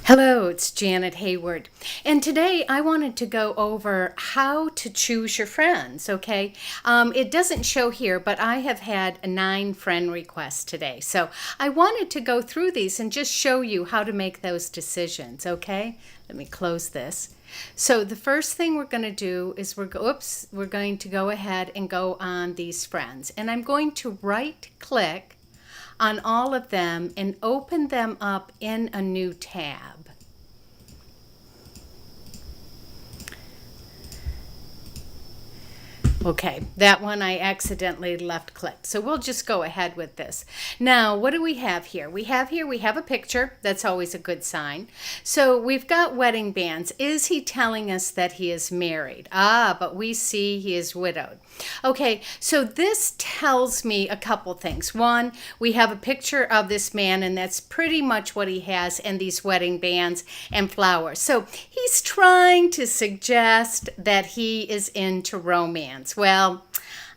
Hello, it's Janet Hayward. And today I wanted to go over how to choose your friends, okay? It doesn't show here, but I have had 9 friend requests today. So I wanted to go through these and just show you how to make those decisions, okay? Let me close this. So the first thing we're going to do is we're going to go ahead and go on these friends. And I'm going to right click on all of them and open them up in a new tab. Okay, that one I accidentally left clicked. So we'll just go ahead with this. Now, what do we have here? We have a picture. That's always a good sign. So we've got wedding bands. Is he telling us that he is married? But we see he is widowed. Okay, so this tells me a couple things. One, we have a picture of this man, and that's pretty much what he has, and these wedding bands and flowers. So he's trying to suggest that he is into romance. Well,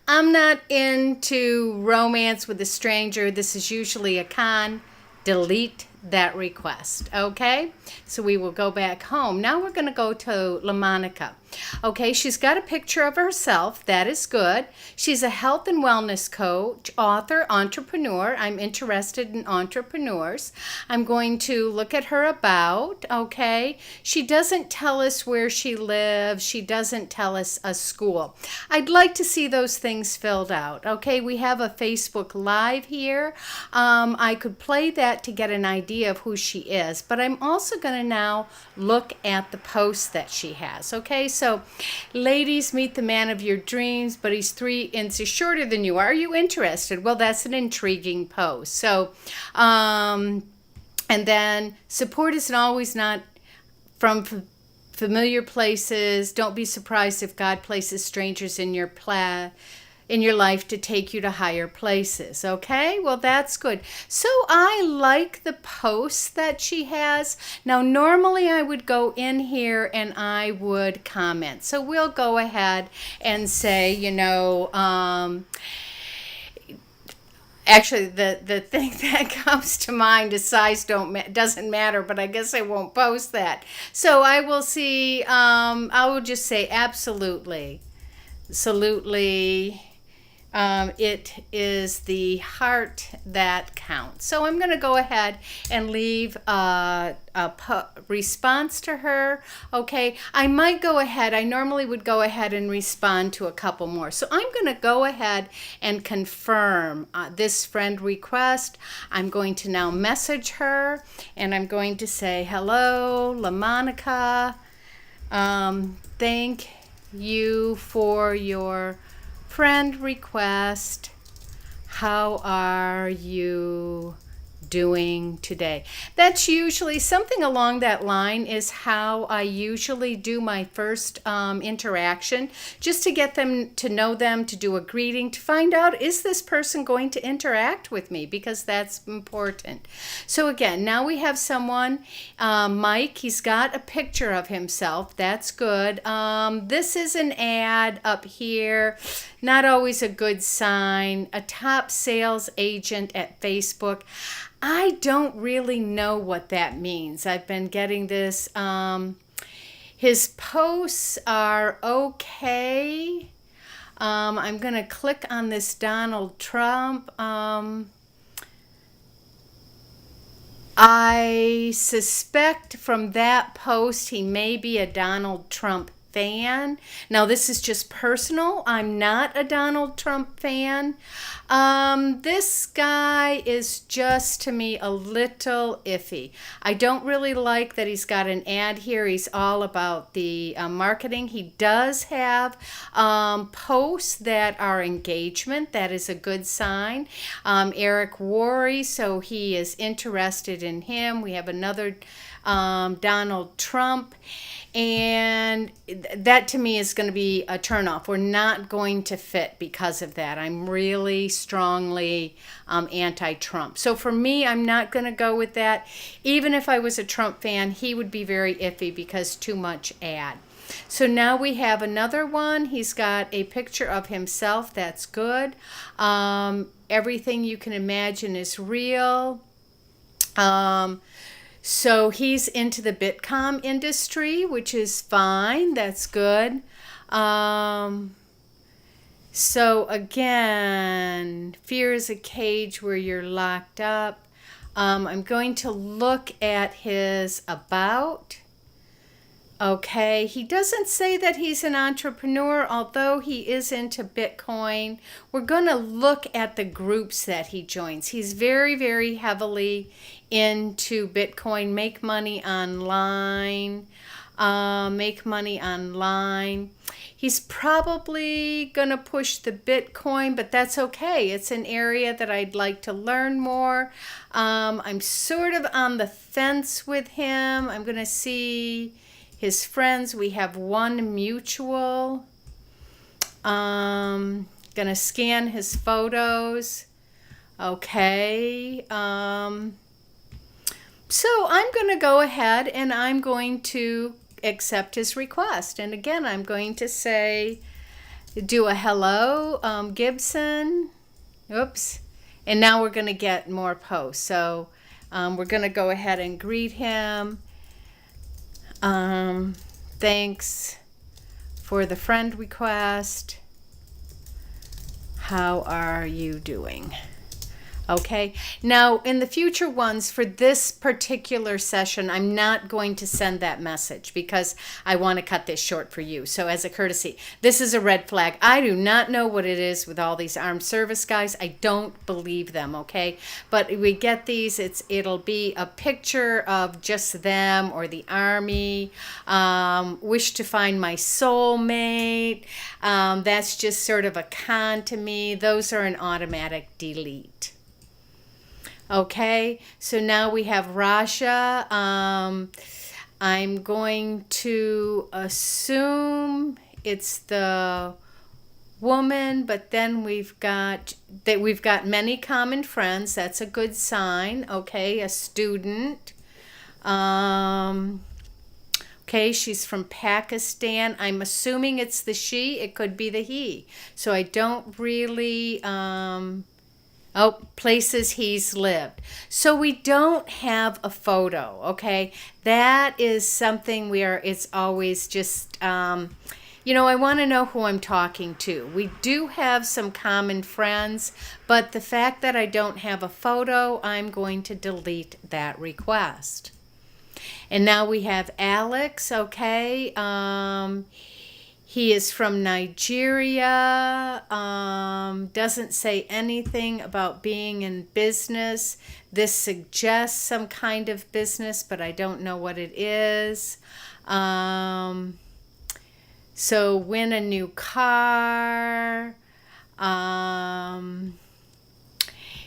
I'm not into romance with a stranger. This is usually a con. Delete that request. Okay, so we will go back home. Now we're going to go to LaMonica. Okay, she's got a picture of herself. That is good. She's a health and wellness coach, author, entrepreneur. I'm interested in entrepreneurs. I'm going to look at her about. Okay, she doesn't tell us where she lives. She doesn't tell us a school. I'd like to see those things filled out. Okay, we have a Facebook Live here. I could play that to get an idea of who she is, but I'm also going to now look at the posts that she has. Okay, so ladies, meet the man of your dreams, but he's 3 inches shorter than you. Are you interested? Well, that's an intriguing post. So, and then support is always not from familiar places. Don't be surprised if God places strangers in your life to take you to higher places. Okay, well, that's good. So I like the posts that she has. Now, normally I would go in here and I would comment. So we'll go ahead and say, actually, the thing that comes to mind is size doesn't matter, but I guess I won't post that. So I will see, I will just say absolutely. It is the heart that counts. So I'm going to go ahead and leave a response to her. Okay, I might go ahead. I normally would go ahead and respond to a couple more. So I'm going to go ahead and confirm this friend request. I'm going to now message her, and I'm going to say, hello, LaMonica. Thank you for your friend request. How are you doing today? That's usually something along that line is how I usually do my first interaction, just to get them to know them, to do a greeting, to find out, is this person going to interact with me? Because that's important. So again, now we have someone, Mike, he's got a picture of himself. That's good. This is an ad up here. Not always a good sign. A top sales agent at Facebook. I don't really know what that means. I've been getting this. His posts are okay. I'm going to click on this Donald Trump. I suspect from that post he may be a Donald Trump fan. Now, this is just personal. I'm not a Donald Trump fan. This guy is just, to me, a little iffy. I don't really like that he's got an ad here. He's all about the marketing. He does have posts that are engagement. That is a good sign. Eric Worre, so he is interested in him. We have another Donald Trump. And that to me is going to be a turnoff. We're not going to fit because of that. I'm really strongly anti-Trump. So for me, I'm not going to go with that. Even if I was a Trump fan, he would be very iffy because too much ad. So now we have another one. He's got a picture of himself. That's good. Everything you can imagine is real. So he's into the Bitcoin industry, which is fine. That's good. So again, fear is a cage where you're locked up. I'm going to look at his about. Okay, he doesn't say that he's an entrepreneur, although he is into Bitcoin. We're going to look at the groups that he joins. He's very, very heavily into Bitcoin, make money online. He's probably going to push the Bitcoin, but that's okay. It's an area that I'd like to learn more. I'm sort of on the fence with him. I'm going to see his friends. We have one mutual. Gonna scan his photos. Okay. So I'm going to go ahead and I'm going to accept his request. And again, I'm going to say, do a hello, Gibson. Oops. And now we're going to get more posts. So we're going to go ahead and greet him. Thanks for the friend request. How are you doing? Okay, now in the future ones for this particular session, I'm not going to send that message because I want to cut this short for you. So as a courtesy, this is a red flag. I do not know what it is with all these armed service guys. I don't believe them, okay? But we get these, it'll be a picture of just them or the army, wish to find my soulmate. That's just sort of a con to me. Those are an automatic delete. Okay, so now we have Rasha. I'm going to assume it's the woman, but then we've got many common friends. That's a good sign. Okay, a student. Okay, she's from Pakistan. I'm assuming it's the she. It could be the he. So I don't really... places he's lived. So we don't have a photo, okay? That is something it's always just, I want to know who I'm talking to. We do have some common friends, but the fact that I don't have a photo, I'm going to delete that request. And now we have Alex, okay? He is from Nigeria, doesn't say anything about being in business. This suggests some kind of business, but I don't know what it is. So win a new car.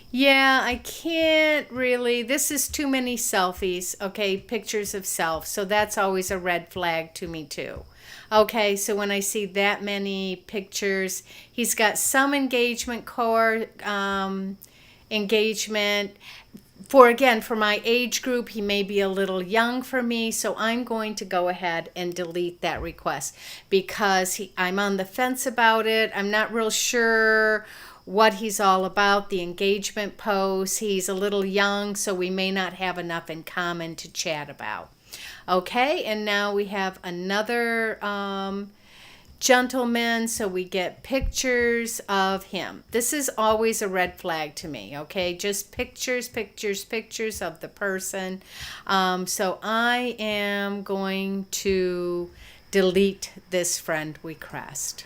Yeah, I can't really. This is too many selfies, okay, pictures of self. So that's always a red flag to me too. Okay, so when I see that many pictures, he's got some engagement engagement. For my age group, he may be a little young for me, so I'm going to go ahead and delete that request because I'm on the fence about it. I'm not real sure what he's all about, the engagement posts. He's a little young, so we may not have enough in common to chat about. Okay, and now we have another gentleman, so we get pictures of him. This is always a red flag to me, okay? Just pictures of the person. So I am going to delete this friend request.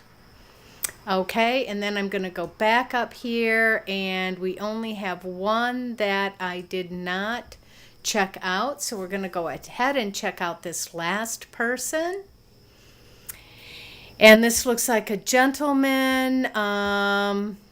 Okay, and then I'm going to go back up here, and we only have one that I did not check out. So we're going to go ahead and check out this last person. And this looks like a gentleman.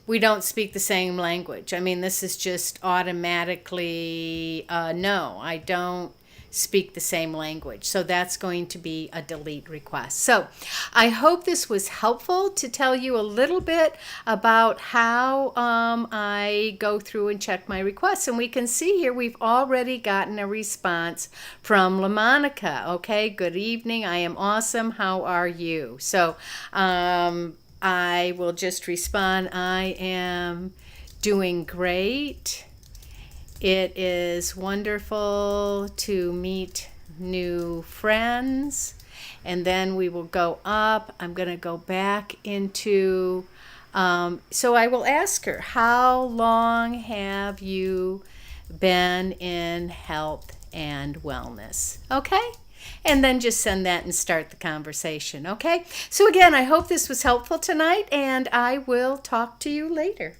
We don't speak the same language. I mean, this is just automatically, no, I don't speak the same language. So that's going to be a delete request. So I hope this was helpful to tell you a little bit about how I go through and check my requests. And we can see here we've already gotten a response from LaMonica. Okay, good evening. I am awesome. How are you? So I will just respond, I am doing great. It is wonderful to meet new friends. And then we will go up. I'm going to go back into, so I will ask her, how long have you been in health and wellness? Okay? And then just send that and start the conversation. Okay? So again, I hope this was helpful tonight, and I will talk to you later.